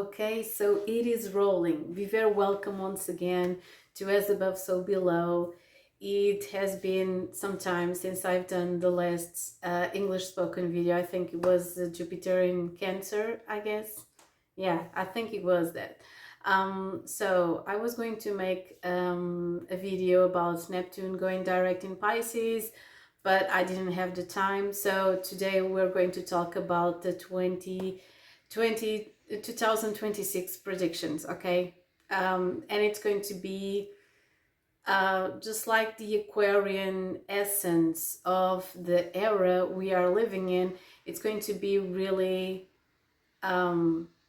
Okay, so it is rolling. Be very welcome once again to As Above, So Below. It has been some time since I've done the last English spoken video. I think it was Jupiter in Cancer, I guess. Yeah, I think it was that. So I was going to make a video about Neptune going direct in Pisces, but I didn't have the time. So today we're going to talk about the 2026 predictions, okay? And it's going to be just like the Aquarian essence of the era we are living in. It's going to be really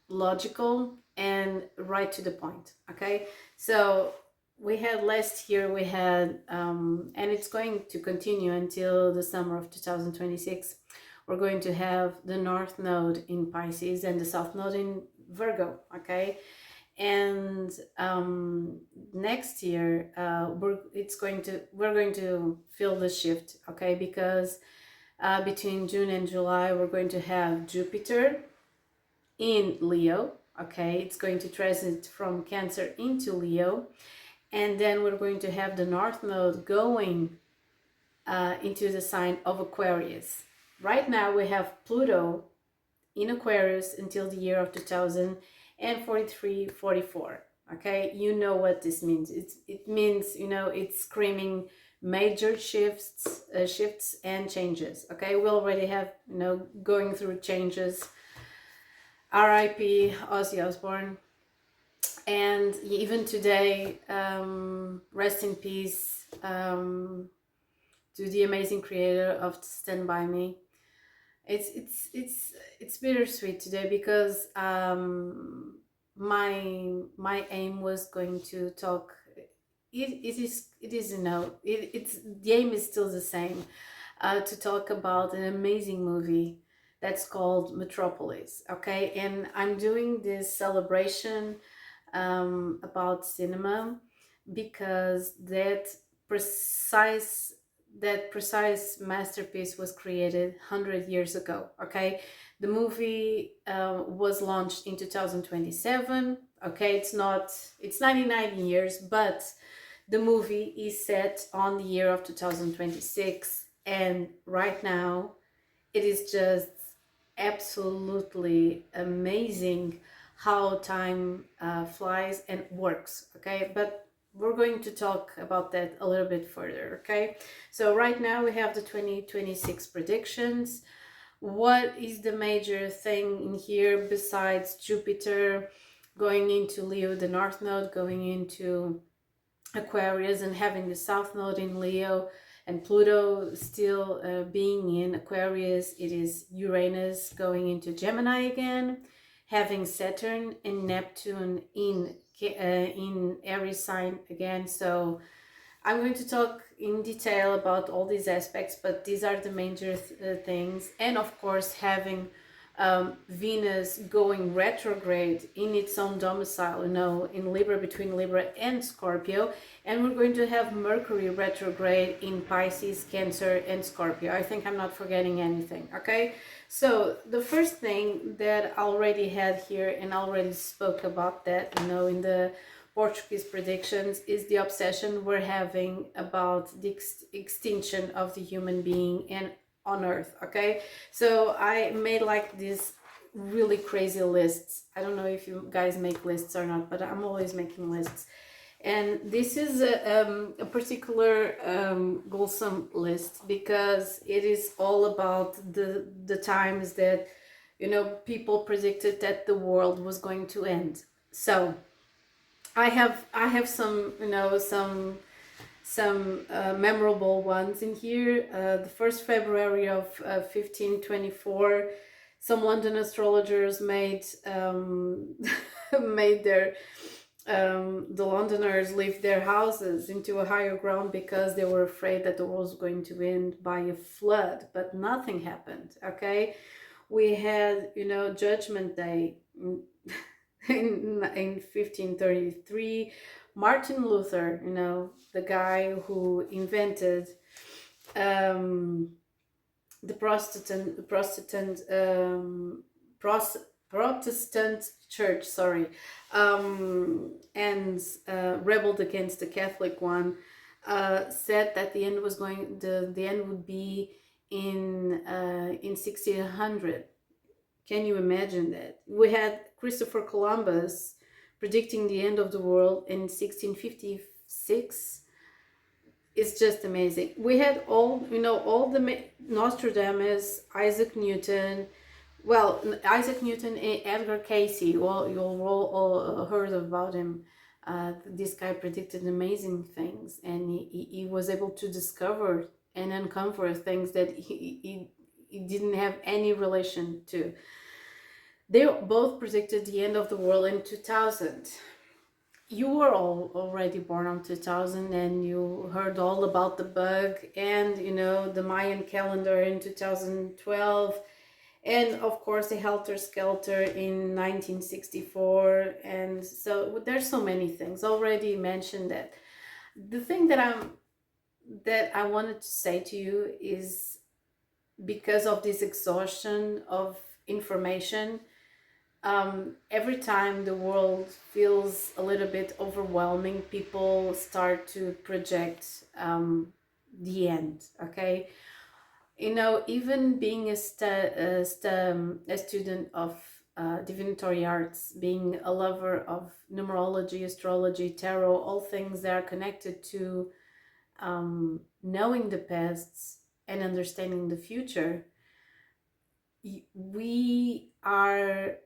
logical and right to the point, okay? So we had last year, we had, and it's going to continue until the summer of 2026. We're going to have the North Node in Pisces and the South Node in Virgo, okay? And next year, we're going to feel the shift, okay? Because between June and July, we're going to have Jupiter in Leo, okay? It's going to transit from Cancer into Leo. And then we're going to have the North Node going into the sign of Aquarius. Right now we have Pluto in Aquarius until the year of 2043-44. Okay, you know what this means. It means, you know, it's screaming major shifts and changes. Okay, we already have, you know, going through changes. R.I.P. Ozzy Osbourne. And even today, rest in peace to the amazing creator of Stand By Me. It's bittersweet today because my aim was going to talk. It's the aim is still the same, to talk about an amazing movie that's called Metropolis. Okay, and I'm doing this celebration about cinema because that precise masterpiece was created 100 years ago. Okay, the movie was launched in 2027. Okay, it's 99 years, but the movie is set on the year of 2026, and right now it is just absolutely amazing how time flies and works. Okay, but we're going to talk about that a little bit further. Okay, so right now we have the 2026 predictions. What is the major thing in here besides Jupiter going into Leo, the North Node going into Aquarius, and having the South Node in Leo, and Pluto still being in Aquarius? It is Uranus going into Gemini again, having Saturn and Neptune in Aries sign again. So I'm going to talk in detail about all these aspects, but these are the major things. And of course, having Venus going retrograde in its own domicile, you know, in Libra, between Libra and Scorpio. And we're going to have Mercury retrograde in Pisces, Cancer, and Scorpio. I think I'm not forgetting anything, okay? So the first thing that I already had here, and I already spoke about that, you know, in the Portuguese predictions, is the obsession we're having about the extinction of the human being and on Earth. Okay, so I made like this really crazy lists. I don't know if you guys make lists or not, but I'm always making lists. And this is a particular Gulsum list because it is all about the times that, you know, people predicted that the world was going to end. So I have some, you know, some memorable ones in here. The 1st February of 1524, some London astrologers made made their the Londoners leave their houses into a higher ground because they were afraid that the world was going to end by a flood, but nothing happened. Okay, we had, you know, Judgment Day in 1533. Martin Luther, you know, the guy who invented the Protestant church, sorry, and rebelled against the Catholic one, said that the end was the end would be in 1600. Can you imagine that? We had Christopher Columbus predicting the end of the world in 1656. It's just amazing. We had all, all the Nostradamus, Isaac Newton. Well, Isaac Newton and Edgar Casey. Well, you'll all heard about him. This guy predicted amazing things, and he was able to discover and uncover things that he didn't have any relation to. They both predicted the end of the world in 2000. You were all already born on 2000, and you heard all about the bug and, the Mayan calendar in 2012. And of course the Helter Skelter in 1964. And so there's so many things already mentioned. That the thing that I wanted to say to you is, because of this exhaustion of information, every time the world feels a little bit overwhelming, people start to project the end. Okay, even being a student of divinatory arts, being a lover of numerology, astrology, tarot, all things that are connected to knowing the past and understanding the future, we are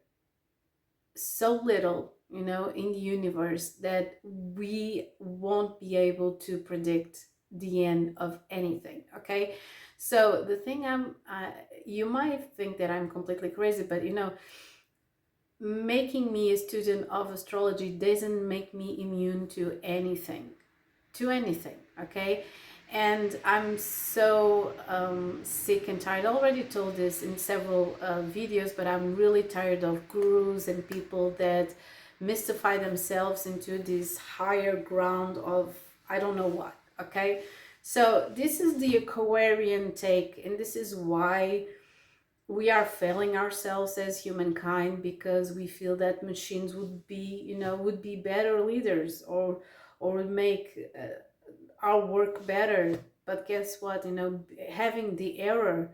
so little, in the universe, that we won't be able to predict the end of anything. Okay, so the thing you might think that I'm completely crazy, but making me a student of astrology doesn't make me immune to anything. Okay, and I'm so sick and tired. I already told this in several videos, but I'm really tired of gurus and people that mystify themselves into this higher ground of I don't know what. Okay, so this is the Aquarian take, and this is why we are failing ourselves as humankind, because we feel that machines would be better leaders, or would make our work better. But guess what? Having the error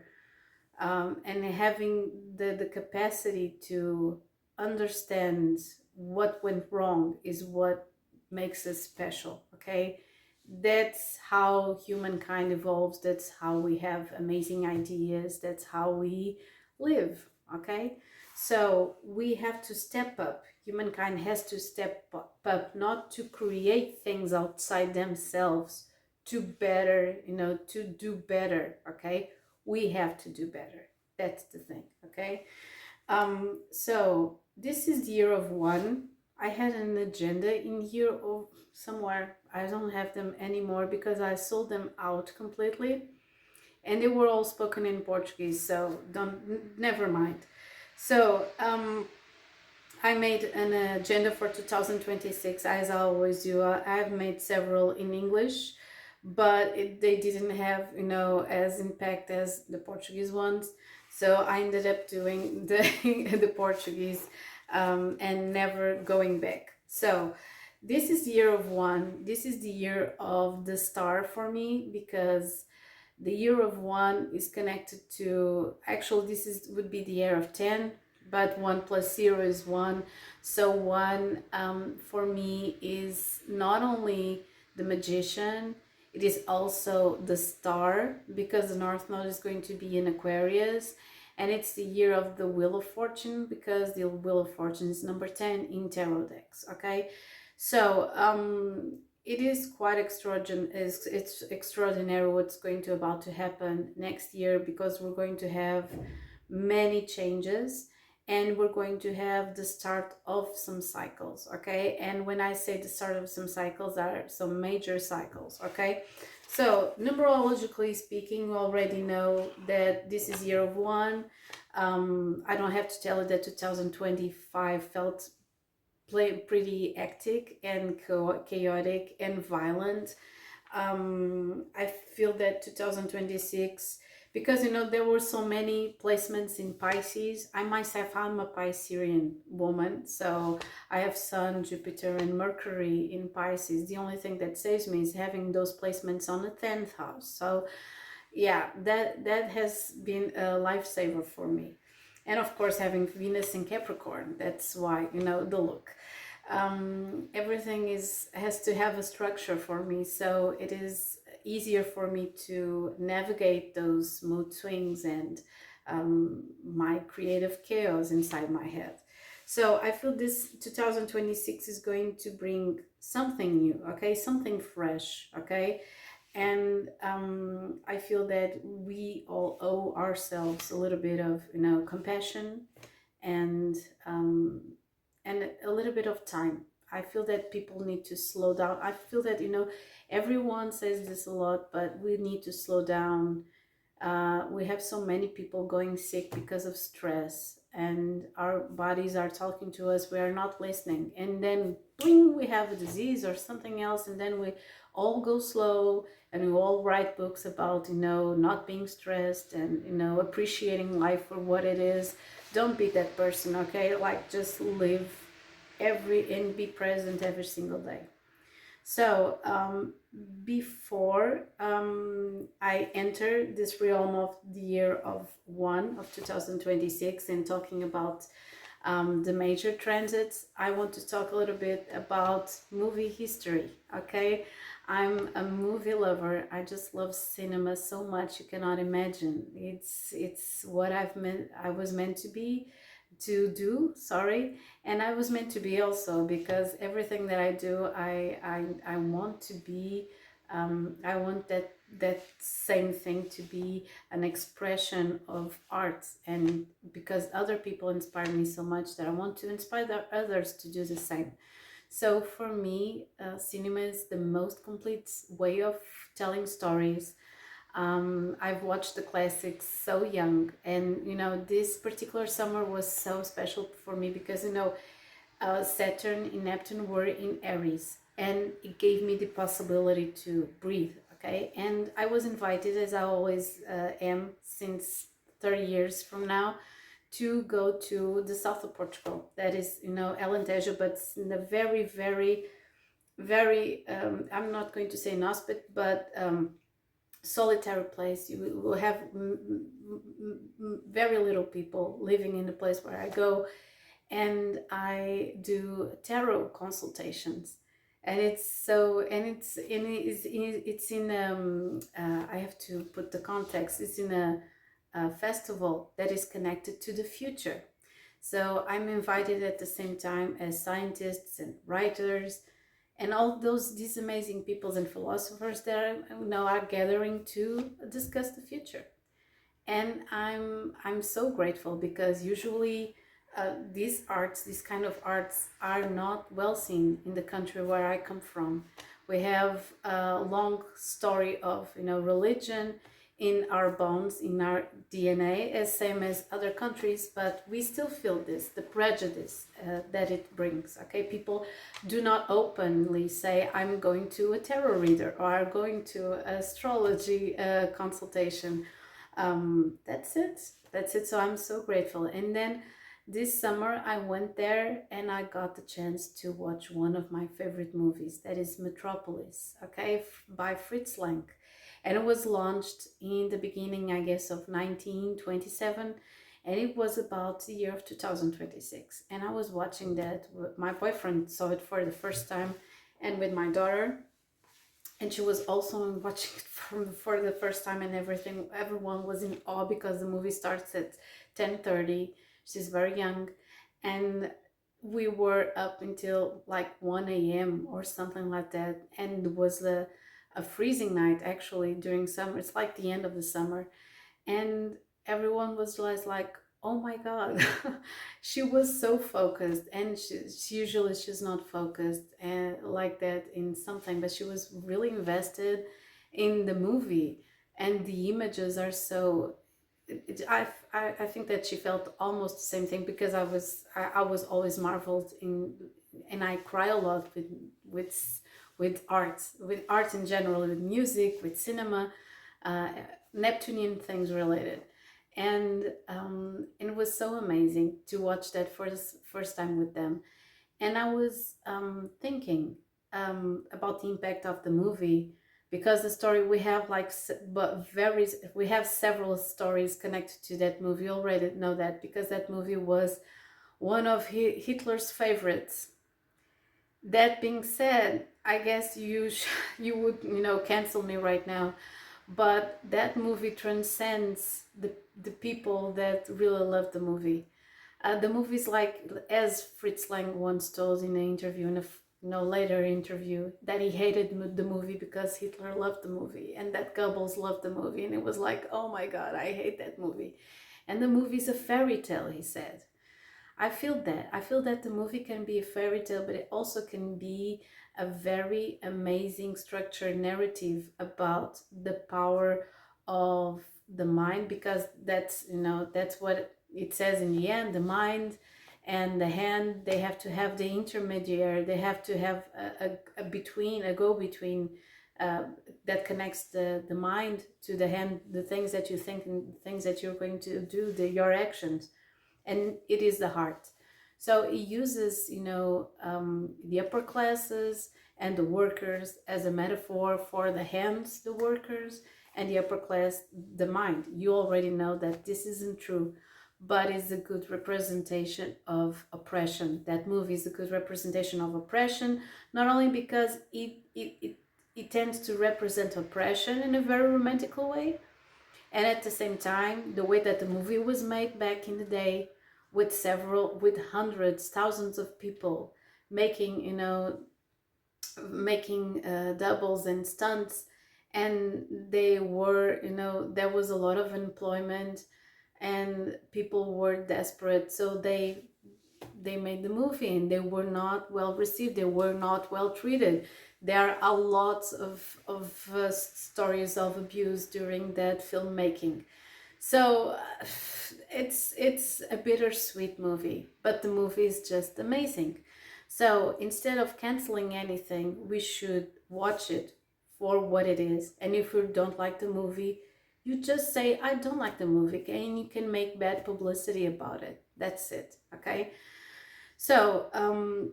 and having the capacity to understand what went wrong is what makes us special. Okay, that's how humankind evolves. That's how we have amazing ideas. That's how we live. Okay, so we have to step up. Humankind has to step up, not to create things outside themselves to better, to do better. Okay, we have to do better. That's the thing. Okay, so this is the year of one. I had an agenda in here or somewhere. I don't have them anymore because I sold them out completely, and they were all spoken in Portuguese, so never mind. So I made an agenda for 2026, as I always do. I've made several in English, but they didn't have, as impact as the Portuguese ones. So I ended up doing the Portuguese and never going back. So this is the year of one. This is the year of the star for me, because the year of one is connected to, actually would be the year of 10, but 1 plus 0 is 1. So 1 for me is not only the magician, it is also the star, because the North Node is going to be in Aquarius, and it's the year of the Wheel of Fortune, because the Wheel of Fortune is number 10 in tarot decks. Okay, so it is quite extraordinary. It's extraordinary what's going to about to happen next year, because we're going to have many changes, and we're going to have the start of some cycles. Okay, and when I say the start of some cycles, there are some major cycles. Okay, so numerologically speaking, you already know that this is year of one. I don't have to tell you that 2025 felt pretty hectic and chaotic and violent. I feel that 2026 because you know there were so many placements in Pisces. I myself, I'm a Piscean woman, so I have Sun, Jupiter, and Mercury in Pisces. The only thing that saves me is having those placements on the 10th house. So yeah, that has been a lifesaver for me. And of course, having Venus in Capricorn, that's why, you know, the look. Everything has to have a structure for me, so it is easier for me to navigate those mood swings and my creative chaos inside my head. So I feel this 2026 is going to bring something new, okay, something fresh, okay. And I feel that we all owe ourselves a little bit of, you know, compassion and um, and a little bit of time. I feel that people need to slow down. I feel that, you know, everyone says this a lot, but we need to slow down. We have so many people going sick because of stress, and our bodies are talking to us. We are not listening, and then bling, we have a disease or something else, and then we all go slow, and we all write books about, you know, not being stressed and, you know, appreciating life for what it is. Don't be that person, okay? Like, just live and be present every single day. So before I enter this realm of the year of 2026 and talking about the major transits, I want to talk a little bit about movie history, okay? I'm a movie lover. I just love cinema so much you cannot imagine. It's what I was meant to do, sorry, and I was meant to be also, because everything that I do, I want to be, I want that same thing to be an expression of art, and because other people inspire me so much that I want to inspire the others to do the same. So for me, cinema is the most complete way of telling stories. I've watched the classics so young, and you know, this particular summer was so special for me because, you know, Saturn and Neptune were in Aries, and it gave me the possibility to breathe, okay? And I was invited, as I always am since 30 years from now, to go to the south of Portugal. That is, you know, Alentejo, but in a very, very, very, I'm not going to say inhospitable, but solitary place. You will have very little people living in the place where I go, and I do tarot consultations, and it's in I have to put the context. It's in a festival that is connected to the future. So I'm invited at the same time as scientists and writers and all these amazing peoples and philosophers that are now are gathering to discuss the future. And I'm so grateful, because usually these kind of arts are not well seen in the country where I come from. We have a long story of, you know, religion in our bones, in our DNA, as same as other countries, but we still feel this, the prejudice that it brings, okay? People do not openly say, I'm going to a tarot reader, or I'm going to an astrology consultation. That's it. So I'm so grateful. And then this summer I went there and I got the chance to watch one of my favorite movies, that is Metropolis, okay, by Fritz Lang. And it was launched in the beginning, I guess, of 1927, and it was about the year of 2026. And I was watching that. My boyfriend saw it for the first time, and with my daughter, and she was also watching it for the first time, and everyone was in awe because the movie starts at 10:30. She's very young, and we were up until like 1 a.m. or something like that, and it was a freezing night actually during summer. It's like the end of the summer, and everyone was just like, oh my god. She was so focused, and she's not focused and like that in something, but she was really invested in the movie, and the images are so I think that she felt almost the same thing, because I was always marveled in, and I cry a lot with art in general, with music, with cinema. Neptunian things related. And it was so amazing to watch that for the first time with them. And I was thinking about the impact of the movie, because the story we have like we have several stories connected to that movie. You already know that because that movie was one of Hitler's favorites. That being said, I guess you would, you know, cancel me right now, but that movie transcends the people that really love the movie. The movie's like, as Fritz Lang once told in an interview, in a later interview, that he hated the movie because Hitler loved the movie, and that Goebbels loved the movie, and it was like, oh my God, I hate that movie. And the movie's a fairy tale, he said. I feel that. I feel that the movie can be a fairy tale, but it also can be a very amazing structured narrative about the power of the mind, because that's, you know, that's what it says in the end. The mind and the hand, they have to have the intermediary. They have to have a go-between that connects the mind to the hand, the things that you think and things that you're going to do, your actions, and it is the heart. So it uses, you know, the upper classes and the workers as a metaphor for the hands, the workers, and the upper class, the mind. You already know that this isn't true, but it's a good representation of oppression. That movie is a good representation of oppression, not only because it tends to represent oppression in a very romantical way, and at the same time, the way that the movie was made back in the day, with hundreds, thousands of people making, you know, making doubles and stunts, and they were, you know, there was a lot of unemployment and people were desperate, so they made the movie, and they were not well received, they were not well treated. There are a lot of stories of abuse during that filmmaking. So it's a bittersweet movie, but the movie is just amazing. So instead of canceling anything, we should watch it for what it is. And if you don't like the movie, you just say, I don't like the movie, and you can make bad publicity about it. That's it, okay? So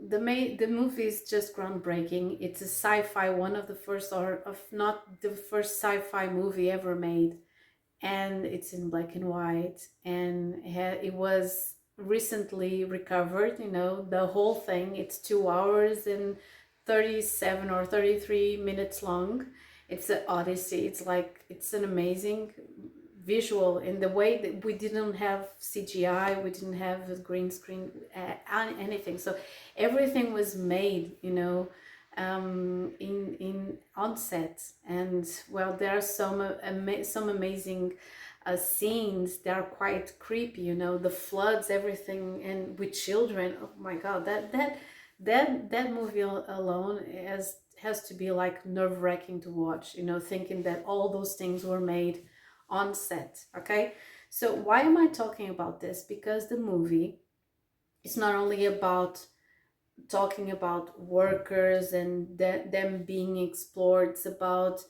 the movie is just groundbreaking. It's a sci-fi, one of the first, or of not the first sci-fi movie ever made, and it's in black and white, and it was recently recovered. You know, the whole thing. It's 2 hours and 37 or 33 minutes long. It's an odyssey. It's like, it's an amazing visual in the way that we didn't have CGI, we didn't have a green screen, anything. So everything was made, you know, in on set. And well, there are some amazing scenes that are quite creepy, you know, the floods, everything, and with children. Oh my God, that movie alone has to be like nerve-wracking to watch, you know, thinking that all those things were made on set. Okay, so why am I talking about this? Because the movie is not only about talking about workers and them being explored. It's about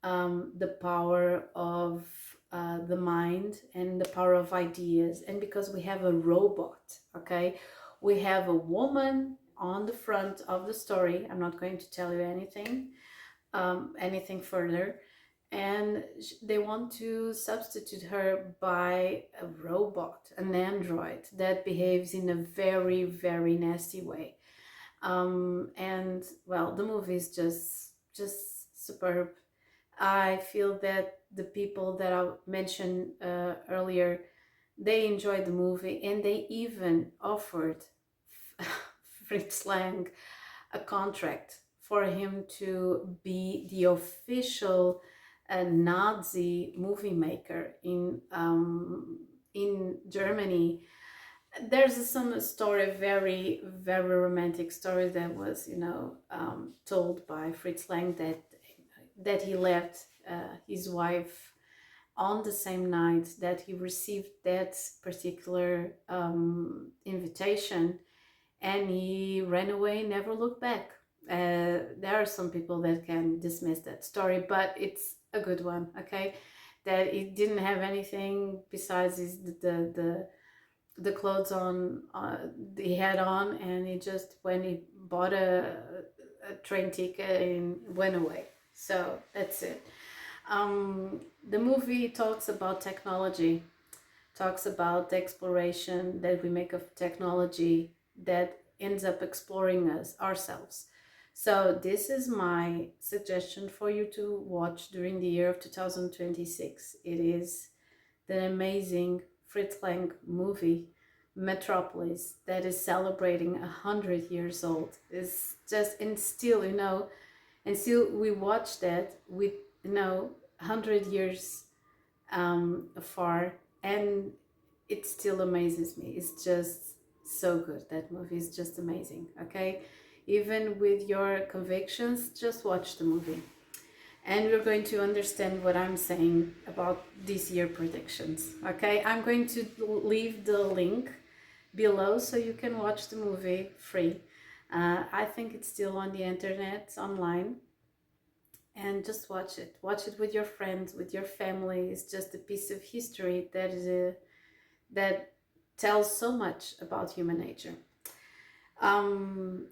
the power of the mind and the power of ideas. And because we have a robot, okay, we have a woman on the front of the story. I'm not going to tell you anything further, and they want to substitute her by a robot, an android that behaves in a very, very nasty way. And well, the movie is just superb. I feel that the people that I mentioned earlier, they enjoyed the movie, and they even offered Fritz Lang a contract for him to be the official Nazi movie maker in Germany. There's some story, very, very romantic story that was, you know, told by Fritz Lang, that he left his wife on the same night that he received that particular invitation, and he ran away, never looked back. There are some people that can dismiss that story, but it's a good one, okay? that it didn't have anything besides the clothes on he had on, and he just when he bought a train ticket and went away. So that's it. The movie talks about technology, talks about the exploration that we make of technology that ends up exploring us ourselves. So this is my suggestion for you to watch during the year of 2026. It is the amazing Fritz Lang movie Metropolis that is celebrating 100 years old. It's just, and still, you know, and still we watch that with, you know, 100 years afar, and it still amazes me. It's just so good. That movie is just amazing. Okay, even with your convictions, just watch the movie and we're going to understand what I'm saying about this year predictions. Okay, I'm going to leave the link below so you can watch the movie free. I think it's still on the internet, online, and just watch it. Watch it with your friends, with your family. It's just a piece of history that is that tells so much about human nature.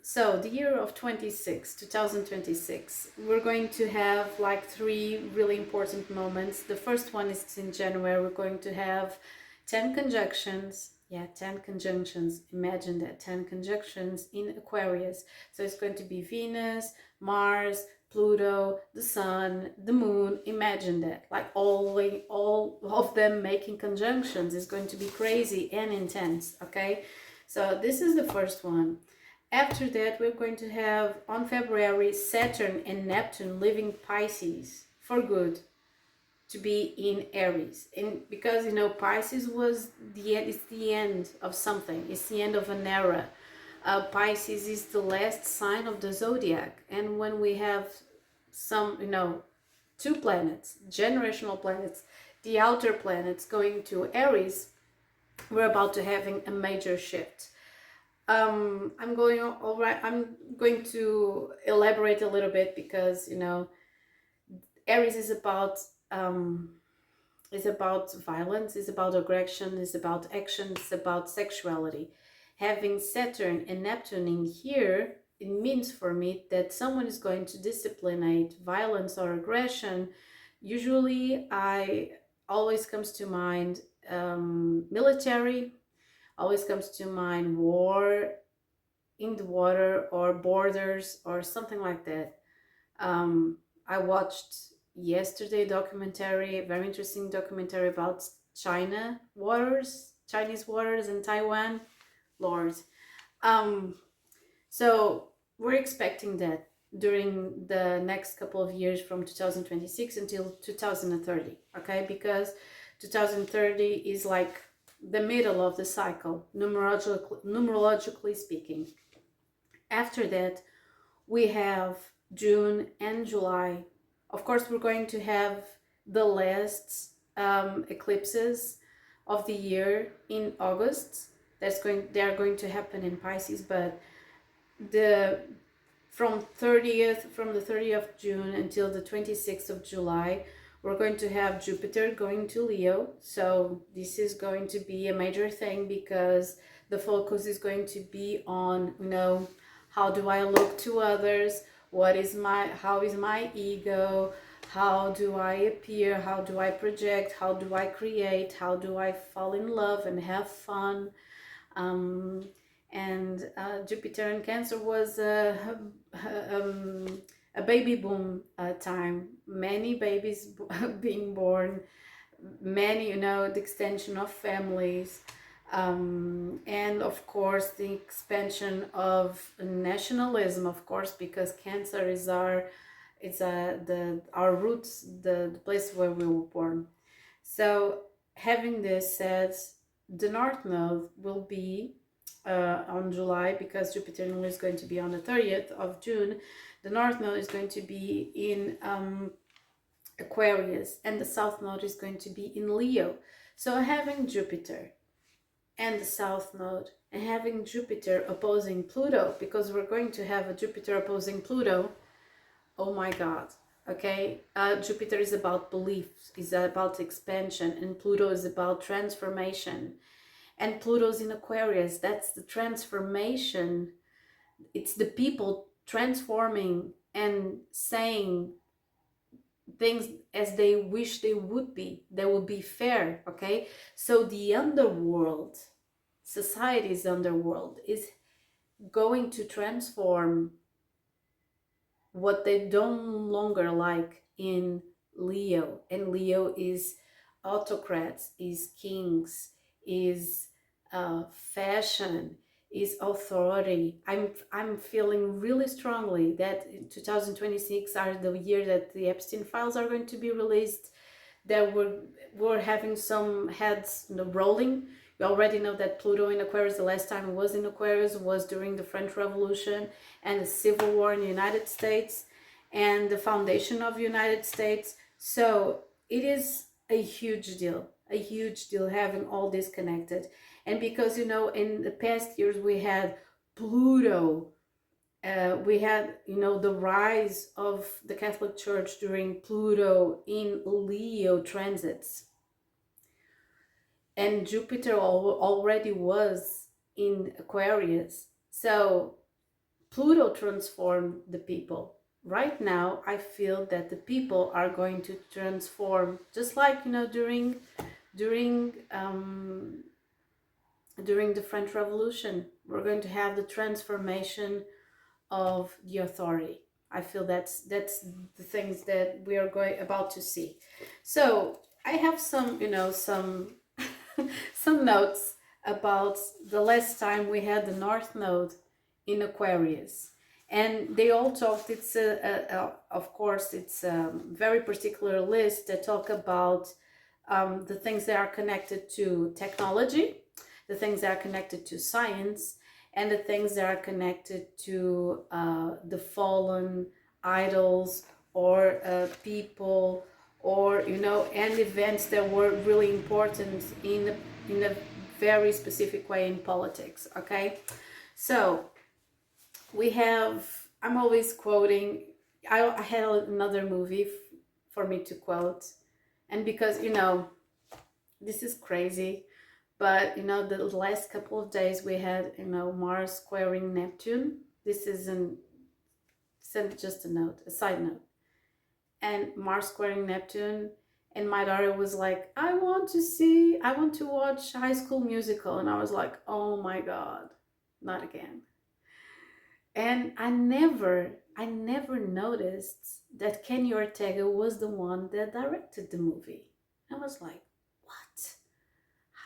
So the year of 2026, we're going to have like 3 really important moments. The first one is in January. We're going to have 10 conjunctions. Yeah, 10 conjunctions. Imagine that, 10 conjunctions in Aquarius. So it's going to be Venus, Mars, Pluto, the Sun, the Moon. Imagine that, like all of them making conjunctions is going to be crazy and intense. Okay, so this is the first one. After that, we're going to have on February Saturn and Neptune leaving Pisces for good to be in Aries. And because, you know, Pisces was the end, it's the end of something, it's the end of an era. Pisces is the last sign of the zodiac, and when we have some, you know, 2 planets, generational planets, the outer planets going to Aries, we're about to having a major shift. I'm going to elaborate a little bit because, you know, Aries is about violence, is about aggression, is about action, it's about sexuality. Having Saturn and Neptune in here, it means for me that someone is going to disciplinate violence or aggression. Usually I always comes to mind military, always comes to mind war in the water or borders or something like that. I watched yesterday documentary, very interesting documentary about Chinese waters in Taiwan. Lord. So we're expecting that during the next couple of years from 2026 until 2030, okay? Because 2030 is like the middle of the cycle, numerologically speaking. After that, we have June and July. Of course, we're going to have the last eclipses of the year in August. They are going to happen in Pisces, but from the 30th of June until the 26th of July, we're going to have Jupiter going to Leo. So this is going to be a major thing because the focus is going to be on, you know, how do I look to others? How is my ego? How do I appear? How do I project? How do I create? How do I fall in love and have fun? Jupiter in Cancer was a baby boom time. Many babies being born, many, you know, the extension of families, and of course the expansion of nationalism, of course, because Cancer is our roots, the place where we were born. So having this said, the North Node will be on July, because Jupiter is going to be on the 30th of June. The North Node is going to be in Aquarius, and the South Node is going to be in Leo. So having Jupiter and the South Node, and having Jupiter opposing Pluto, because we're going to have a Jupiter opposing Pluto, oh my God, Okay, Jupiter is about beliefs, is about expansion, and Pluto is about transformation. And Pluto's in Aquarius, that's the transformation. It's the people transforming and saying things as they wish they would be. They would be fair, okay? So the underworld, society's underworld, is going to transform what they don't longer like in Leo. And Leo is autocrats, is kings, is fashion, is authority. I'm feeling really strongly that 2026 are the year that the Epstein files are going to be released. That we're having some heads, rolling. You already know that Pluto in Aquarius, the last time it was in Aquarius was during the French Revolution and the Civil War in the United States and the foundation of the United States. So it is a huge deal having all this connected. And because, in the past years we had Pluto, we had, the rise of the Catholic Church during Pluto in Leo transits. And Jupiter already was in Aquarius. So Pluto transformed the people. Right now, I feel that the people are going to transform, just like, during the French Revolution. We're going to have the transformation of the authority. I feel that's the things that we are about to see. So I have some, some some notes about the last time we had the North Node in Aquarius, and they all talked. It's of course it's a very particular list that talk about the things that are connected to technology, the things that are connected to science, and the things that are connected to the fallen idols or people, or and events that were really important in a very specific way in politics. Okay, so we have, I'm always quoting, I had another movie for me to quote, and because this is crazy, but the last couple of days we had Mars squaring Neptune. This isn't just a side note. And Mars squaring Neptune, and my daughter was like, I want to watch High School Musical, and I was like, oh my god, not again. And I never noticed that Kenny Ortega was the one that directed the movie. I was like, what?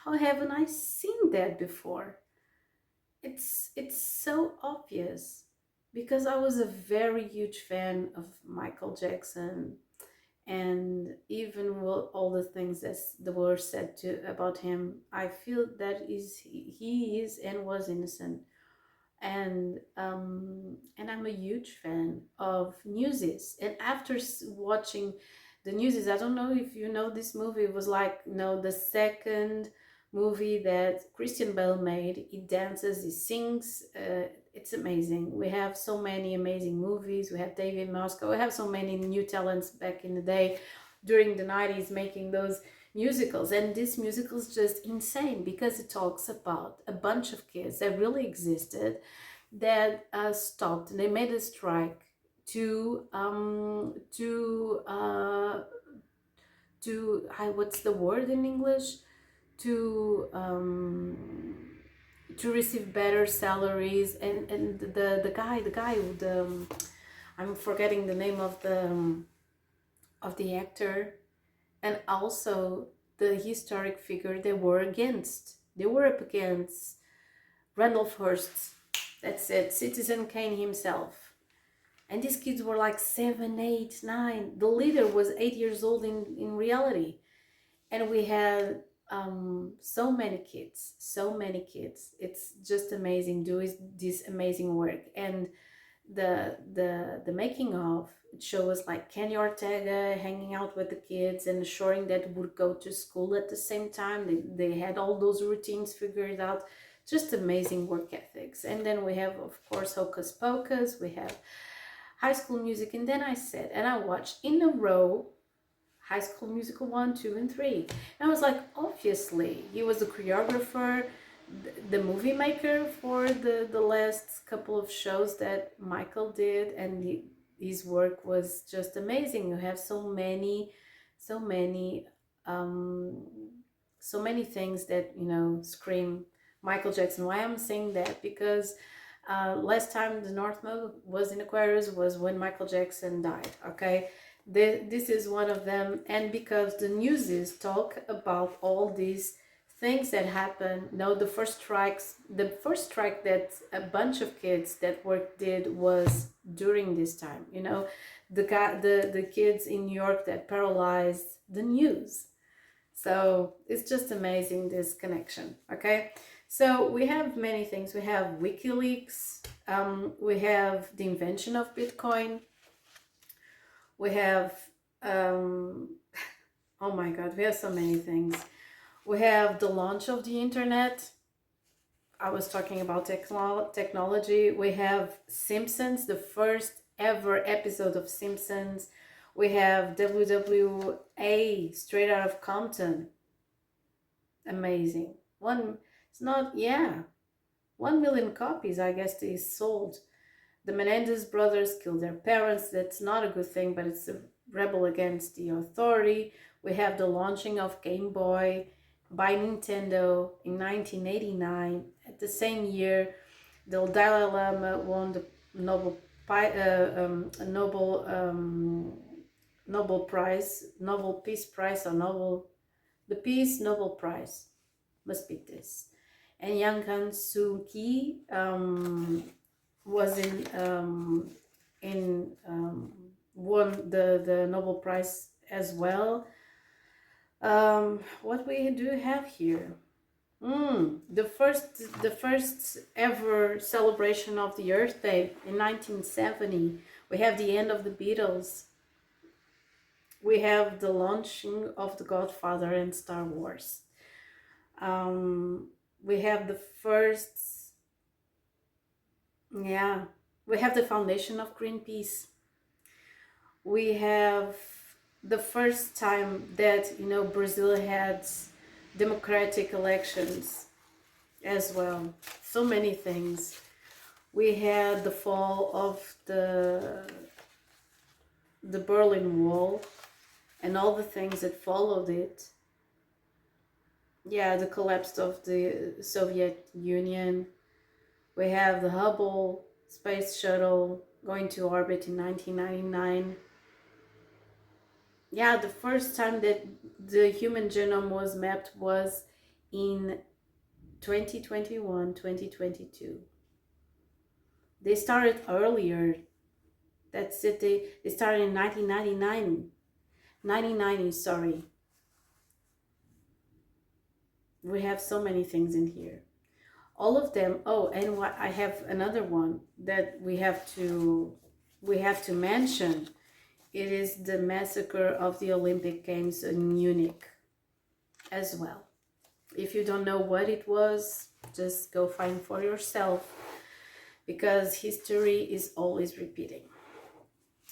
How haven't I seen that before? It's so obvious, because I was a very huge fan of Michael Jackson, and even all the things that were said about him, I feel that he is and was innocent. And I'm a huge fan of Newsies. And after watching the Newsies, I don't know if you know this movie. It was like the second movie that Christian Bale made. He dances, he sings. It's amazing. We have so many amazing movies. We have David Moscow. We have so many new talents back in the day during the 90s making those musicals. And this musical is just insane, because it talks about a bunch of kids that really existed that stopped, and they made a strike to what's the word in English, to receive better salaries. And the guy I'm forgetting the name of the actor, and also the historic figure they were up against Randolph Hearst. That's it, Citizen Kane himself. And these kids were like 7, 8, 9. The leader was 8 years old in reality. And we had so many kids. It's just amazing doing this amazing work. And the making of it shows like Kenny Ortega hanging out with the kids and ensuring that would go to school at the same time. They had all those routines figured out. Just amazing work ethics. And then we have, of course, Hocus Pocus. We have High School Music, and then I sat and I watched in a row High School Musical 1, 2, and 3. And I was like, obviously, he was the choreographer, the movie maker for the last couple of shows that Michael did, and his work was just amazing. You have so many um, so many things that, you know, scream Michael Jackson. Why I'm saying that? Because last time the North Node was in Aquarius was when Michael Jackson died, okay? This is one of them, and because the newses talk about all these things that happen. No, the first strike that a bunch of kids that work did was during this time. You know, the kids in New York that paralyzed the news. So it's just amazing, this connection. Okay, so we have many things. We have WikiLeaks. We have the invention of Bitcoin. We have oh my God, we have so many things. We have the launch of the internet. I was talking about technology. We have Simpsons, the first ever episode of Simpsons. We have WWA, Straight Out of Compton. Amazing. It's not, yeah, 1 million copies, I guess, is sold. The Menendez brothers killed their parents. That's not a good thing, but it's a rebel against the authority. We have the launching of Game Boy by Nintendo in 1989. At the same year, the Dalai Lama won the Nobel Peace Prize, or the Peace Nobel Prize, must be this. And Yang Kan Suu Kyi was won the Nobel Prize as well. What we do have here, the first ever celebration of the Earth Day in 1970. We have the end of the Beatles. We have the launching of The Godfather and Star Wars. We have the first, yeah, we have the foundation of Greenpeace. We have the first time that, you know, Brazil had democratic elections as well. So many things. We had the fall of the Berlin Wall and all the things that followed it. Yeah, the collapse of the Soviet Union. We have the Hubble Space Shuttle going to orbit in 1999. Yeah, the first time that the human genome was mapped was in 2021, 2022. They started earlier. That's it. They started in 1999. 1990, sorry. We have so many things in here. All of them. Oh, and what I have another one that we have to mention. It is the massacre of the Olympic Games in Munich as well. If you don't know what it was, just go find for yourself, because history is always repeating.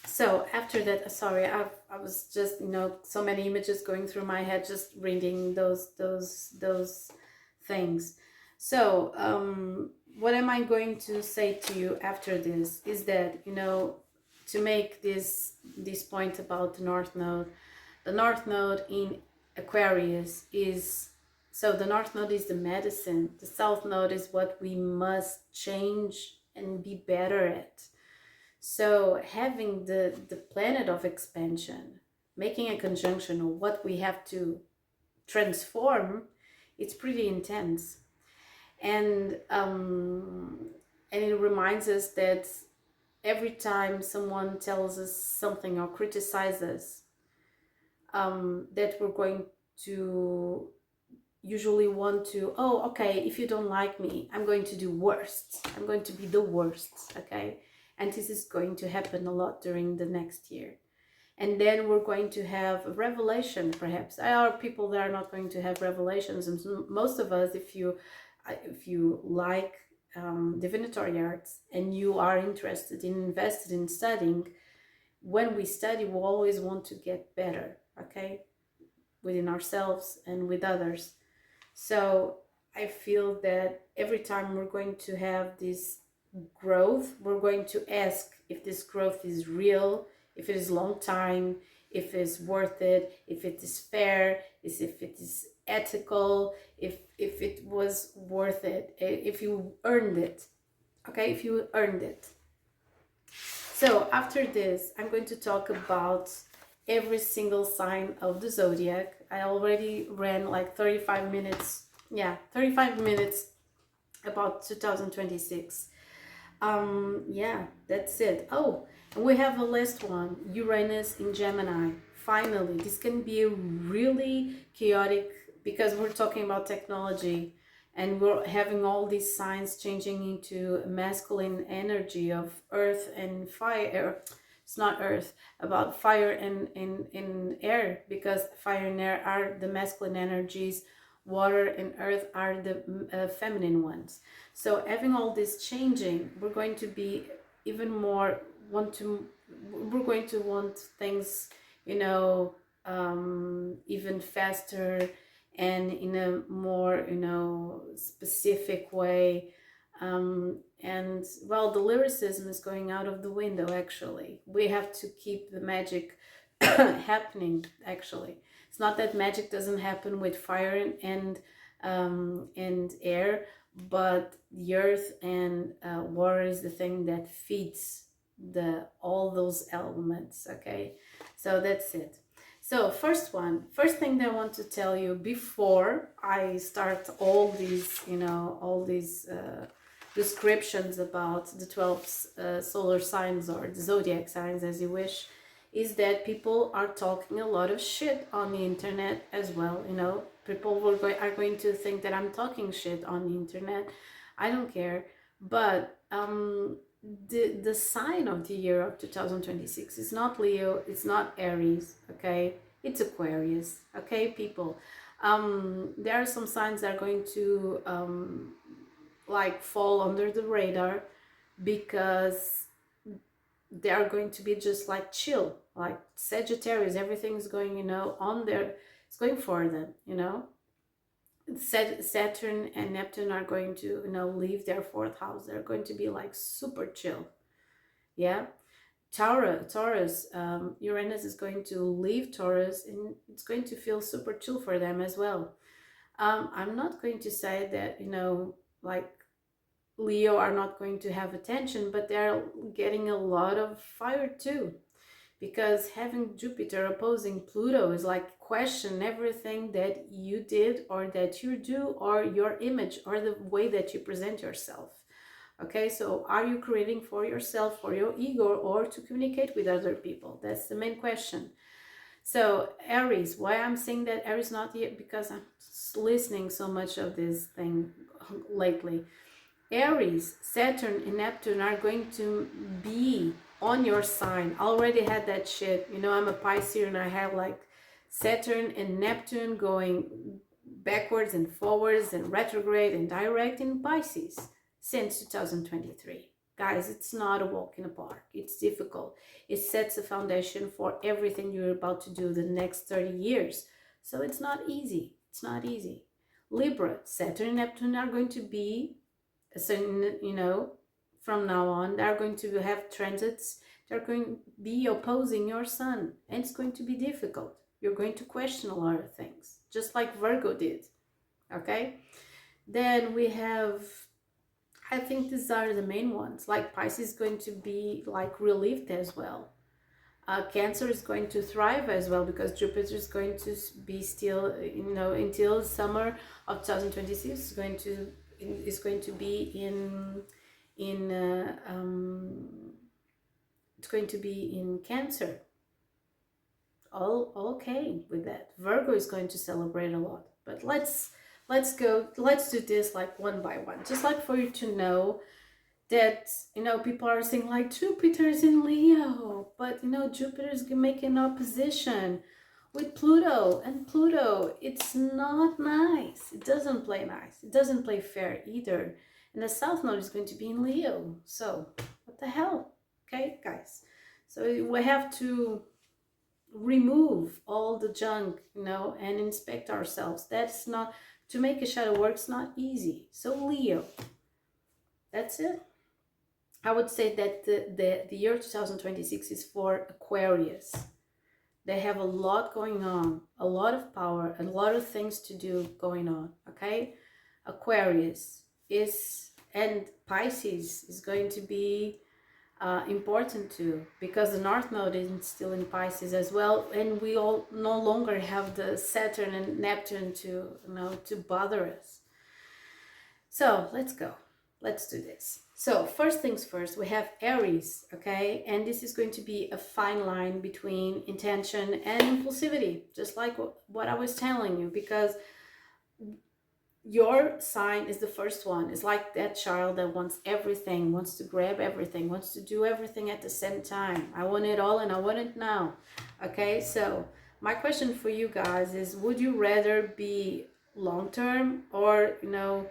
So after that, sorry, I was just, you know, so many images going through my head just reading those things. So what am I going to say to you after this is that, you know, to make this point about the North Node in Aquarius is, so the North Node is the medicine, the South Node is what we must change and be better at. So having the planet of expansion, making a conjunction of what we have to transform, it's pretty intense. And it reminds us that every time someone tells us something or criticizes us, that we're going to usually want to, oh, okay, if you don't like me, I'm going to do worst. I'm going to be the worst, okay? And this is going to happen a lot during the next year. And then we're going to have a revelation, perhaps. There are people that are not going to have revelations. And most of us, if you like divinatory arts and you are interested in invested in studying, when we study, we always want to get better, okay, within ourselves and with others. So I feel that every time we're going to have this growth, we're going to ask if this growth is real, if it is long time, if it's worth it, if it is fair, if it is ethical, if it was worth it, if you earned it, okay, if you earned it. So after this, I'm going to talk about every single sign of the zodiac. I already ran like 35 minutes, yeah, 35 minutes about 2026. Yeah, that's it. Oh, and we have a last one, Uranus in Gemini. Finally, this can be really chaotic because we're talking about technology and we're having all these signs changing into masculine energy of earth and fire. It's not earth, about fire and air, because fire and air are the masculine energies, water and earth are the feminine ones. So having all this changing, we're going to be even more we're going to want things, you know, even faster and in a more, you know, specific way. And well, the lyricism is going out of the window. Actually, we have to keep the magic happening. Actually, it's not that magic doesn't happen with fire and air, but the earth and water is the thing that feeds all those elements. Okay, so that's it. So first thing that I want to tell you before I start all these, you know, all these descriptions about the 12 solar signs or the zodiac signs, as you wish, is that people are talking a lot of shit on the internet as well. You know, people are going to think that I'm talking shit on the internet. I don't care. But the sign of the year of 2026 is not Leo, it's not Aries, okay? It's Aquarius, okay, people? There are some signs that are going to like fall under the radar because they are going to be just like chill, like Sagittarius. Everything's going, you know, on there. It's going for them, you know. Saturn and Neptune are going to, you know, leave their fourth house. They're going to be like super chill. Yeah. Taurus, Uranus is going to leave Taurus and it's going to feel super chill for them as well. I'm not going to say that, you know, like Leo are not going to have attention, but they're getting a lot of fire too, because having Jupiter opposing Pluto is like question everything that you did or that you do or your image or the way that you present yourself. Okay, so are you creating for yourself, for your ego, or to communicate with other people? That's the main question. So Aries, why I'm saying that Aries not yet, because I'm listening so much of this thing lately. Aries, Saturn and Neptune are going to be on your sign. I already had that shit. You know, I'm a Pisces and I have like Saturn and Neptune going backwards and forwards and retrograde and direct in Pisces since 2023. Guys, it's not a walk in the park. It's difficult. It sets a foundation for everything you're about to do the next 30 years. So it's not easy. It's not easy. Libra, Saturn and Neptune are going to be, so, you know, from now on, they're going to have transits. They're going to be opposing your sun. And it's going to be difficult. You're going to question a lot of things, just like Virgo did. Okay? Then we have, I think these are the main ones. Like Pisces is going to be like relieved as well. Cancer is going to thrive as well because Jupiter is going to be still, you know, until summer of 2026 is going to be it's going to be in Cancer. All okay with that. Virgo is going to celebrate a lot, but let's do this like one by one, just like for you to know that, you know, people are saying like Jupiter's in Leo, but you know, Jupiter's making opposition with Pluto, and Pluto, it's not nice. It doesn't play nice. It doesn't play fair either. and the South Node is going to be in Leo. So what the hell? Okay, guys. So we have to remove all the junk, you know, and inspect ourselves. That's not, to make a shadow work, it's not easy. So Leo, that's it. I would say that the year 2026 is for Aquarius. They have a lot going on, a lot of power, a lot of things to do going on, okay? Aquarius is, and Pisces is going to be important too, because the North Node is still in Pisces as well, and we all no longer have the Saturn and Neptune to, you know, to bother us. So let's go. Let's do this. So first things first, we have Aries, okay? And this is going to be a fine line between intention and impulsivity, just like what I was telling you, because your sign is the first one. It's like that child that wants everything, wants to grab everything, wants to do everything at the same time. I want it all and I want it now, okay? So my question for you guys is, would you rather be long-term or, you know,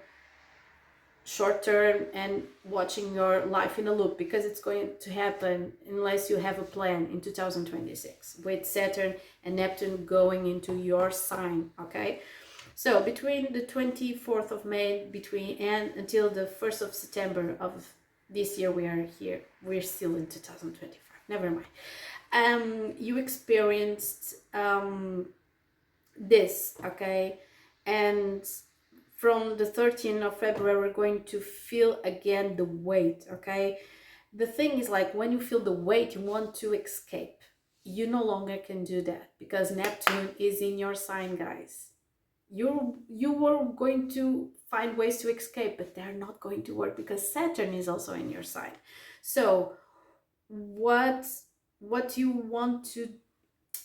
short term and watching your life in a loop? Because it's going to happen unless you have a plan in 2026 with Saturn and Neptune going into your sign, okay? So between the 24th of May and until the 1st of September of this year, we are here, we're still in 2025, never mind. You experienced this, okay? And from the 13th of February, we're going to feel again the weight, okay? The thing is, like, when you feel the weight, you want to escape. You no longer can do that because Neptune is in your sign, guys. You were going to find ways to escape, but they're not going to work because Saturn is also in your sign. So what you want to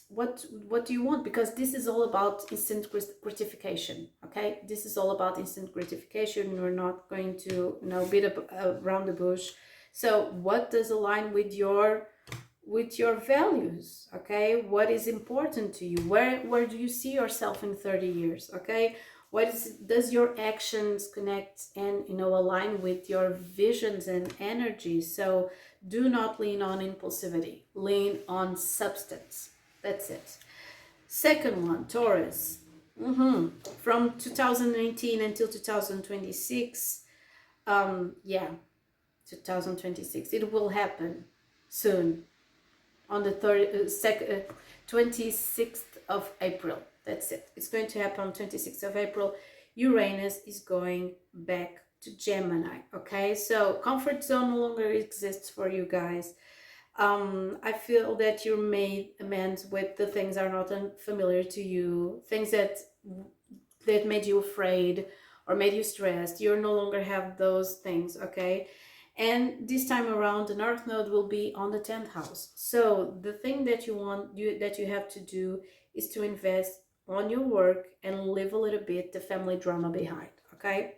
what do you want? Because this is all about instant gratification, okay? This is all about instant gratification. You're not going to, you know, beat up around the bush. So what does align with your values, okay? What is important to you? Where do you see yourself in 30 years, okay? Does your actions connect and, you know, align with your visions and energies? So do not lean on impulsivity, lean on substance. That's it. Second one, Taurus. From 2019 until 2026, yeah, 2026, it will happen soon on the 26th of April. That's it. It's going to happen on 26th of April. Uranus is going back to Gemini, okay? So comfort zone no longer exists for you guys. I feel that you made amends with the things that are not familiar to you, things that made you afraid or made you stressed. You no longer have those things, okay? And this time around, the North Node will be on the 10th house. So the thing that you have to do is to invest on your work and leave a little bit the family drama behind, okay?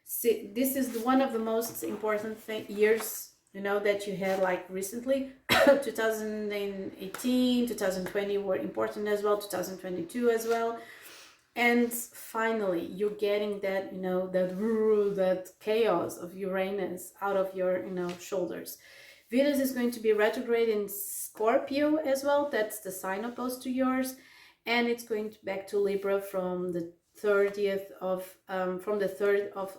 See, this is one of the most important years, you know, that you had, like, recently. 2018, 2020 were important as well, 2022 as well. And finally, you're getting that, you know, that chaos of Uranus out of your, you know, shoulders. Venus is going to be retrograde in Scorpio as well. That's the sign opposed to yours. And it's going back to Libra from the 3rd of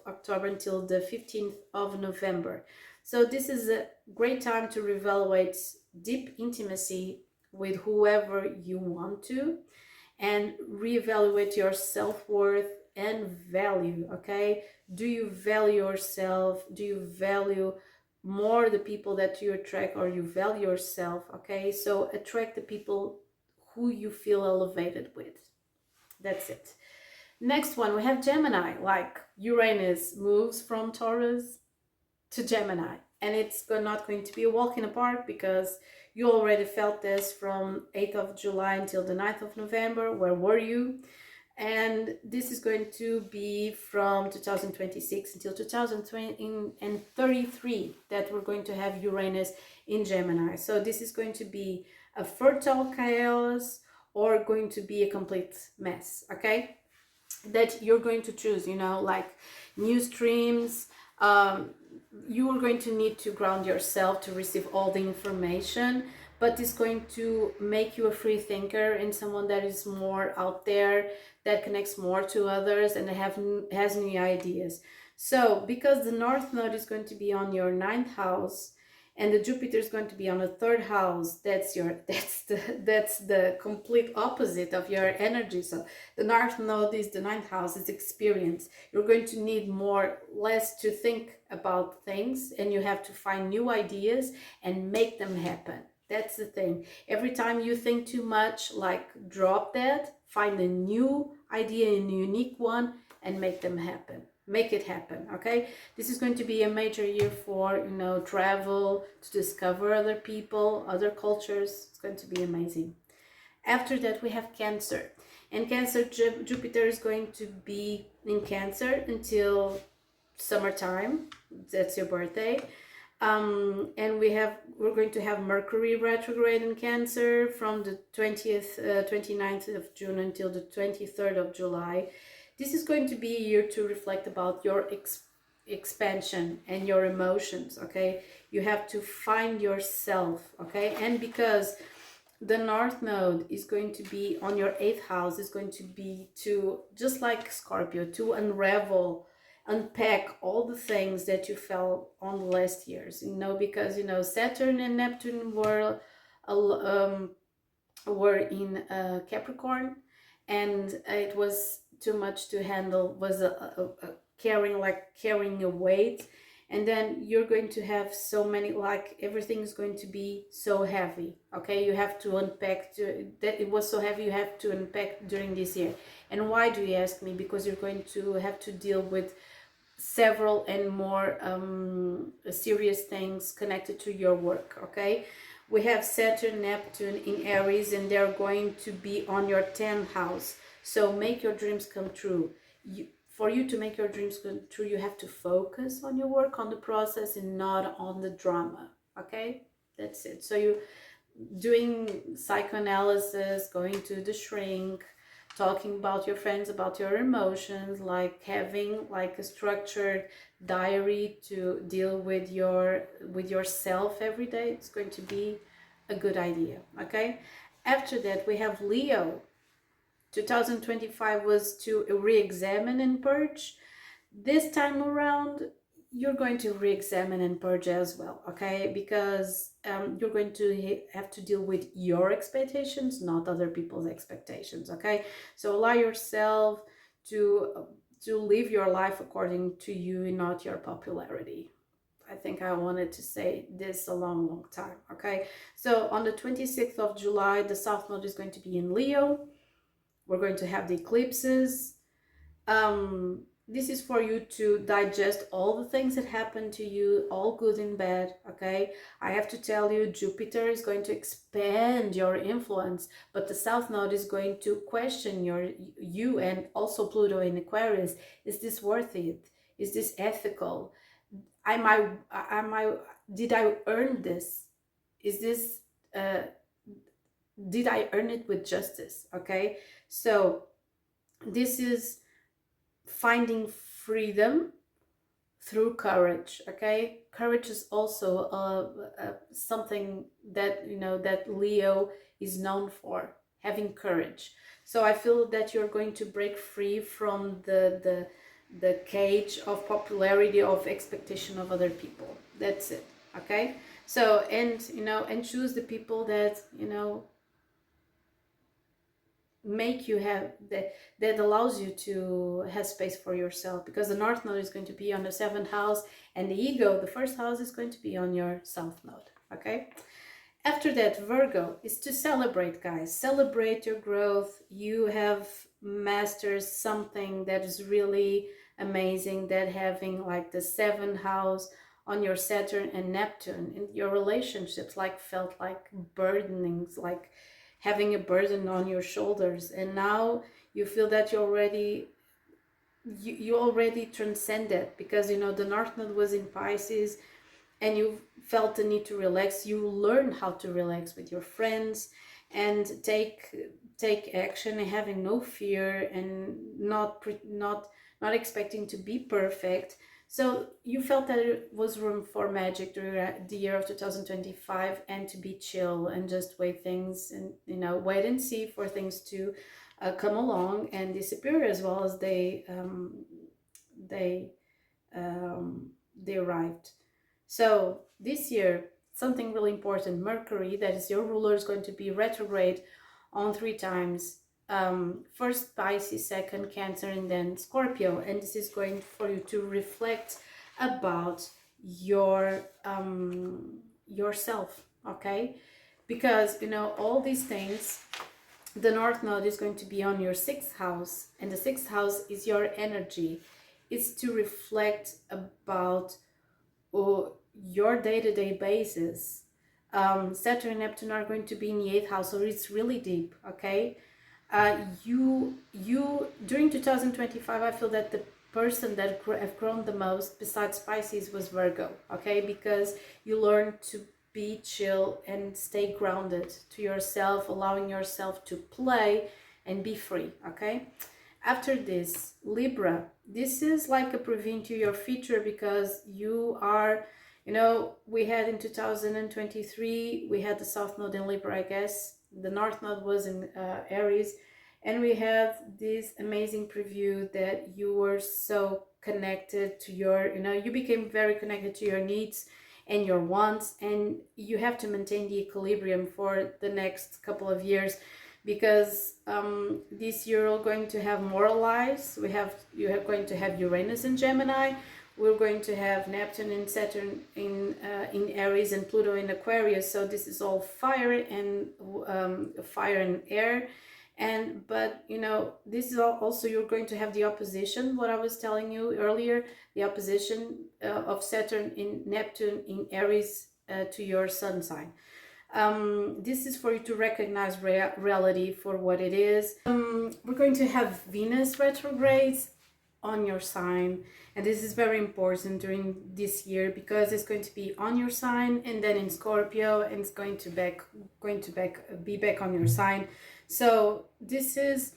October until the 15th of November. So this is a great time to reevaluate deep intimacy with whoever you want to, and reevaluate your self-worth and value, okay? Do you value yourself? Do you value more the people that you attract, or you value yourself, okay? So attract the people who you feel elevated with. That's it. Next one, we have Gemini. Like, Uranus moves from Taurus to Gemini, and it's not going to be a walk in the park, because you already felt this from 8th of July until the 9th of November. Where were you? And this is going to be from 2026 until 2033 that we're going to have Uranus in Gemini. So this is going to be a fertile chaos or going to be a complete mess, okay? That you're going to choose, you know, like new streams, You are going to need to ground yourself to receive all the information, but it's going to make you a free thinker and someone that is more out there, that connects more to others and has new ideas. So because the North Node is going to be on your 9th house and the Jupiter is going to be on the 3rd house, that's the complete opposite of your energy. So the North Node is the 9th house, it's experience. You're going to need less to think about things, and you have to find new ideas and make them happen. That's the thing. Every time you think too much, like, drop that, find a new idea, a unique one, and make them happen. Make it happen. Okay, this is going to be a major year for, travel, to discover other people, other cultures. It's going to be amazing. After that, we have Cancer, and Cancer, Jupiter is going to be in Cancer until summertime. That's your birthday. And we're going to have Mercury retrograde in Cancer from the 29th of June until the 23rd of July. This is going to be a year to reflect about your expansion and your emotions, okay? You have to find yourself, okay? And because the North Node is going to be on your 8th house, is going to be to, just like Scorpio, to unpack all the things that you felt on the last years, because, Saturn and Neptune were in Capricorn, and it was too much to handle, was carrying a weight, and then you're going to have so many, everything is going to be so heavy, okay? You have to unpack, that it was so heavy, you have to unpack during this year. And why, do you ask me? Because you're going to have to deal with several and more serious things connected to your work, okay? We have Saturn, Neptune in Aries, and they're going to be on your 10th house. So make your dreams come true. For you to make your dreams come true, you have to focus on your work, on the process, and not on the drama, okay? That's it. So you doing psychoanalysis, going to the shrink, talking about your friends, about your emotions, like having a structured diary to deal with yourself every day. It's going to be a good idea, okay? After that, we have Leo. 2025 was to re-examine and purge. This time around, you're going to re-examine and purge as well, okay? Because you're going to have to deal with your expectations, not other people's expectations, okay? So allow yourself to live your life according to you and not your popularity. I think I wanted to say this a long time, okay? So on the 26th of July, the South Node is going to be in Leo. We're going to have the eclipses. This is for you to digest all the things that happen to you, all good and bad, okay? I have to tell you, Jupiter is going to expand your influence, but the South Node is going to question you, and also Pluto in Aquarius. Is this worth it? Is this ethical? Did I earn this? Is this, did I earn it with justice? Okay, so this is finding freedom through courage, okay? Courage is also something that, that Leo is known for, having courage. So I feel that you're going to break free from the cage of popularity, of expectation of other people. That's it, okay? So, and choose the people that make you have that allows you to have space for yourself, because the North Node is going to be on the 7th house, and the ego, the 1st house, is going to be on your South Node, okay? After that, Virgo is to celebrate, guys. Celebrate your growth. You have mastered something that is really amazing, that having the 7th house on your Saturn and Neptune in your relationships felt like burdenings, like having a burden on your shoulders, and now you feel that you already transcended, because the North Node was in Pisces, and you felt the need to relax. You learn how to relax with your friends and take action, and having no fear, and not expecting to be perfect, So you felt that it was room for magic during the year of 2025, and to be chill and just wait things and, you know, wait and see for things to come along and disappear as well as they they arrived. So this year, something really important, Mercury, that is your ruler, is going to be retrograde on 3 times. First Pisces, second Cancer, and then Scorpio. And this is going for you to reflect about your yourself, okay? Because, you know, all these things, the North Node is going to be on your 6th house, and the 6th house is your energy. It's to reflect about your day-to-day basis. Saturn and Neptune are going to be in the 8th house, so it's really deep, okay? You during 2025, I feel that the person that have grown the most besides Pisces was Virgo, okay? Because you learn to be chill and stay grounded to yourself, allowing yourself to play and be free, okay? After this, Libra, this is like a preview to your future, because you are, you know, we had in 2023, we had the South Node in Libra, I guess. The North Node was in Aries. And we have this amazing preview that you were so connected to your, you know, you became very connected to your needs and your wants. And you have to maintain the equilibrium for the next couple of years, because this year we're going to have more lives. You are going to have Uranus in Gemini. We're going to have Neptune and Saturn in Aries, and Pluto in Aquarius. So this is all fire and air. But you know, this is also, you're going to have the opposition, what I was telling you earlier, the opposition of Saturn in Neptune in Aries to your sun sign. This is for you to recognize reality for what it is. We're going to have Venus retrogrades on your sign, and this is very important during this year, because it's going to be on your sign and then in Scorpio, and it's going to be back on your sign. So this is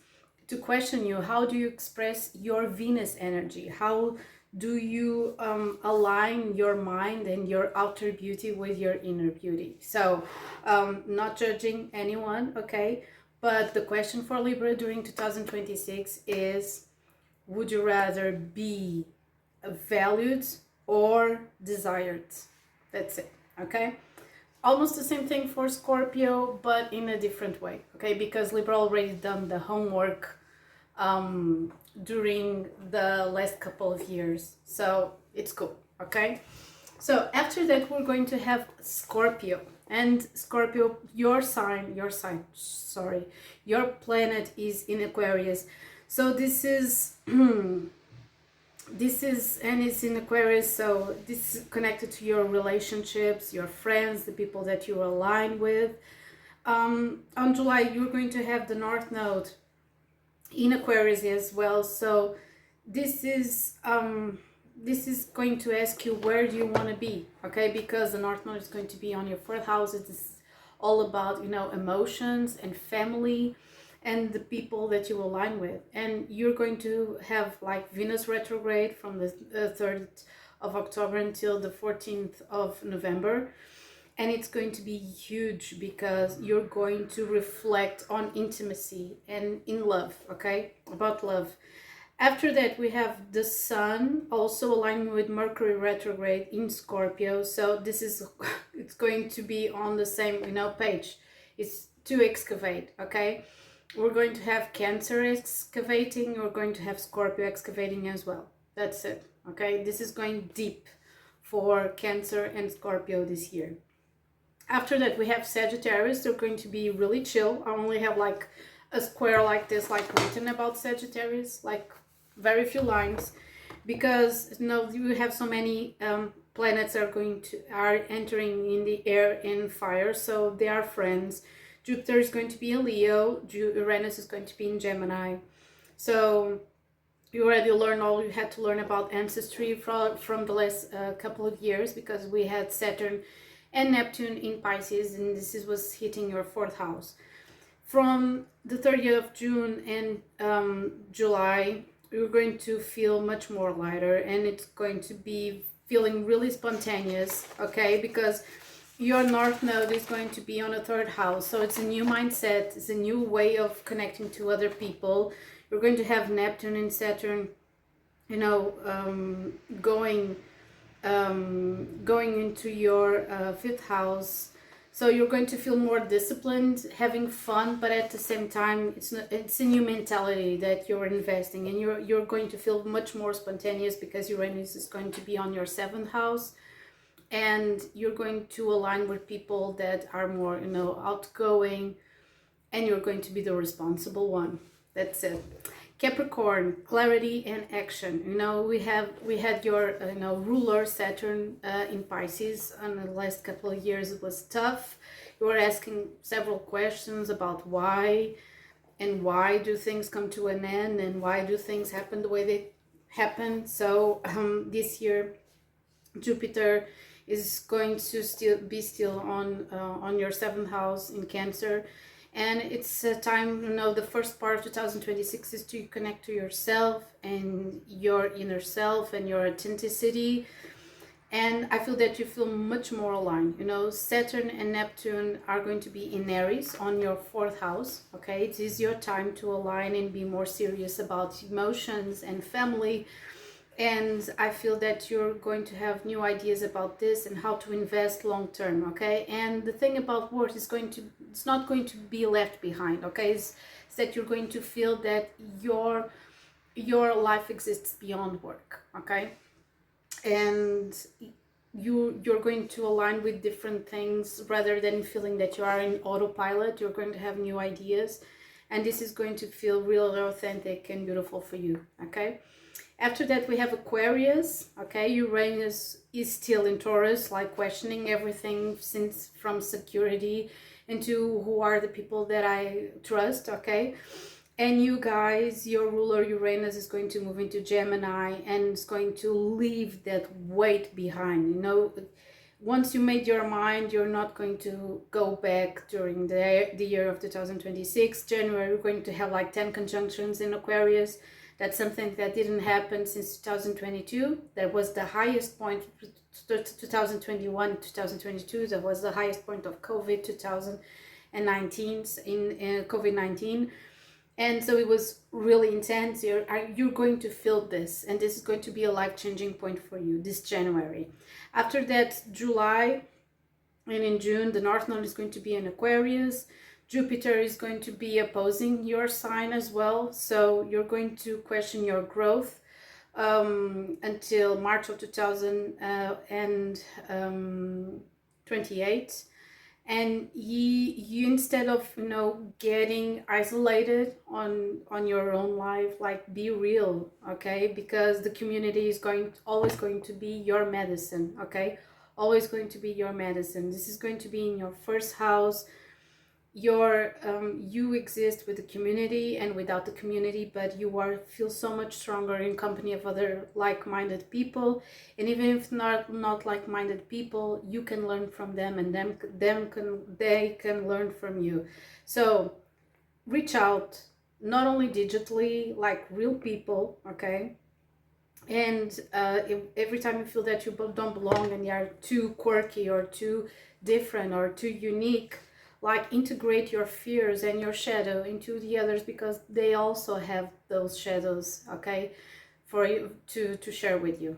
to question you, how do you express your Venus energy? How do you align your mind and your outer beauty with your inner beauty? So not judging anyone, okay? But the question for Libra during 2026 is, would you rather be valued or desired? That's it, okay? Almost the same thing for Scorpio, but in a different way, okay? Because Libra already done the homework during the last couple of years, so it's cool, okay? So after that, we're going to have Scorpio. And Scorpio, your planet is in Aquarius. So this is and it's in Aquarius, so this is connected to your relationships, your friends, the people that you align with. On July, you're going to have the North Node in Aquarius as well. So this is going to ask you, where do you want to be, okay? Because the North Node is going to be on your 4th house. It's all about, you know, emotions and family and the people that you align with. And you're going to have like Venus retrograde from the 3rd of October until the 14th of November. And it's going to be huge, because you're going to reflect on intimacy and in love, okay? About love. After that, we have the Sun also aligning with Mercury retrograde in Scorpio. So this is, it's going to be on the same, you know, page. It's to excavate, okay? We're going to have Cancer excavating. We're going to have Scorpio excavating as well. That's it, okay? This is going deep for Cancer and Scorpio this year. After that, we have Sagittarius. They're going to be really chill. I only have like a square like this, like written about Sagittarius, like very few lines, because you know, you have so many planets are entering in the air and fire, so they are friends. Jupiter is going to be in Leo, Uranus is going to be in Gemini. So you already learned all you had to learn about ancestry from the last couple of years, because we had Saturn and Neptune in Pisces, and this was hitting your 4th house. From the 30th of June and July, you're going to feel much more lighter, and it's going to be feeling really spontaneous, okay? Because your North Node is going to be on a third house, so it's a new mindset, it's a new way of connecting to other people. You're going to have Neptune and Saturn, you know, going into your fifth house. So you're going to feel more disciplined, having fun, but at the same time, it's a new mentality that you're investing, and you're going to feel much more spontaneous because Uranus is going to be on your seventh house, and you're going to align with people that are more, you know, outgoing, and you're going to be the responsible one. That's it. Capricorn, clarity and action. You know, we had your you know, ruler Saturn in Pisces, and the last couple of years it was tough. You were asking several questions about why, and why do things come to an end, and why do things happen the way they happen. So this year Jupiter is going to still on your seventh house in Cancer. And it's a time, you know, the first part of 2026 is to connect to yourself and your inner self and your authenticity. And I feel that you feel much more aligned. You know, Saturn and Neptune are going to be in Aries on your fourth house, okay? It is your time to align and be more serious about emotions and family. And I feel that you're going to have new ideas about this and how to invest long term, okay? And the thing about work is it's not going to be left behind, okay? It's that you're going to feel that your life exists beyond work, okay? And you're going to align with different things rather than feeling that you are in autopilot. You're going to have new ideas, and this is going to feel real authentic and beautiful for you, okay? After that, we have Aquarius, okay? Uranus is still in Taurus, like questioning everything from security into who are the people that I trust, okay? And you guys, your ruler Uranus is going to move into Gemini, and it's going to leave that weight behind, you know? Once you made your mind, you're not going to go back during the year of 2026. January, we're going to have like 10 conjunctions in Aquarius. That's something that didn't happen since 2022. That was the highest point, 2021, 2022. That was the highest point of COVID, 2019, in COVID-19. And so it was really intense. You're going to feel this, and this is going to be a life-changing point for you this January. After that, July, and in June, the North Node is going to be in Aquarius. Jupiter is going to be opposing your sign as well, so you're going to question your growth until March of 2028. And you instead of, you know, getting isolated on your own life, like, be real, okay? Because the community is always going to be your medicine, okay? Always going to be your medicine. This is going to be in your first house. You exist with the community and without the community, but you feel so much stronger in company of other like-minded people. And even if not like-minded people, you can learn from them, and they can learn from you. So reach out, not only digitally, like real people, okay? And every time you feel that you don't belong and you are too quirky or too different or too unique, like, integrate your fears and your shadow into the others, because they also have those shadows, okay, for you to share with you.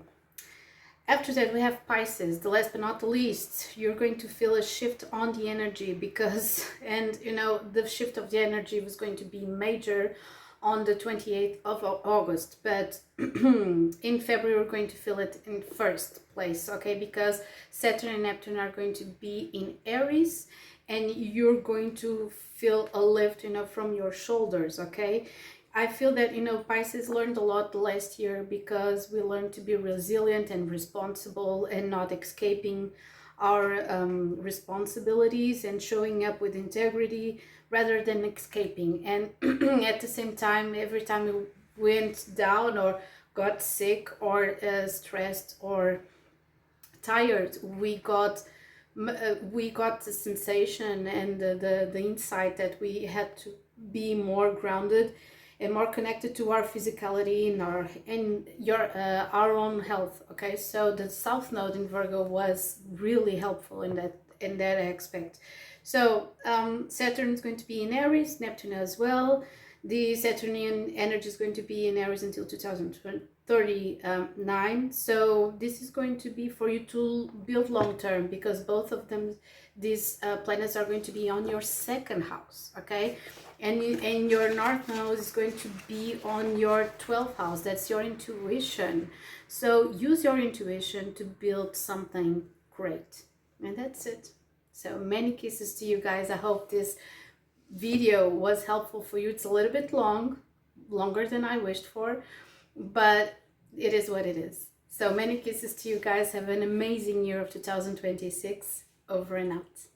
After that, we have Pisces. The last but not the least, you're going to feel a shift on the energy, because, and you know, the shift of the energy was going to be major on the 28th of August, but in February we're going to feel it in first place, okay, because Saturn and Neptune are going to be in Aries, and you're going to feel a lift, you know, from your shoulders, okay? I feel that, you know, Pisces learned a lot the last year, because we learned to be resilient and responsible and not escaping our responsibilities and showing up with integrity rather than escaping. And at the same time, every time we went down or got sick or stressed or tired, we got the sensation and the insight that we had to be more grounded and more connected to our physicality and our own health. Okay, so the South Node in Virgo was really helpful in that aspect. So Saturn is going to be in Aries, Neptune as well. The Saturnian energy is going to be in Aries until 2039. So this is going to be for you to build long term, because both of them, these planets are going to be on your second house, okay? And your North Node is going to be on your 12th house. That's your intuition. So use your intuition to build something great. And that's it. So many kisses to you guys. I hope this video was helpful for you. It's a little bit longer than I wished for, but it is what it is. So many kisses to you guys. Have an amazing year of 2026. Over and out.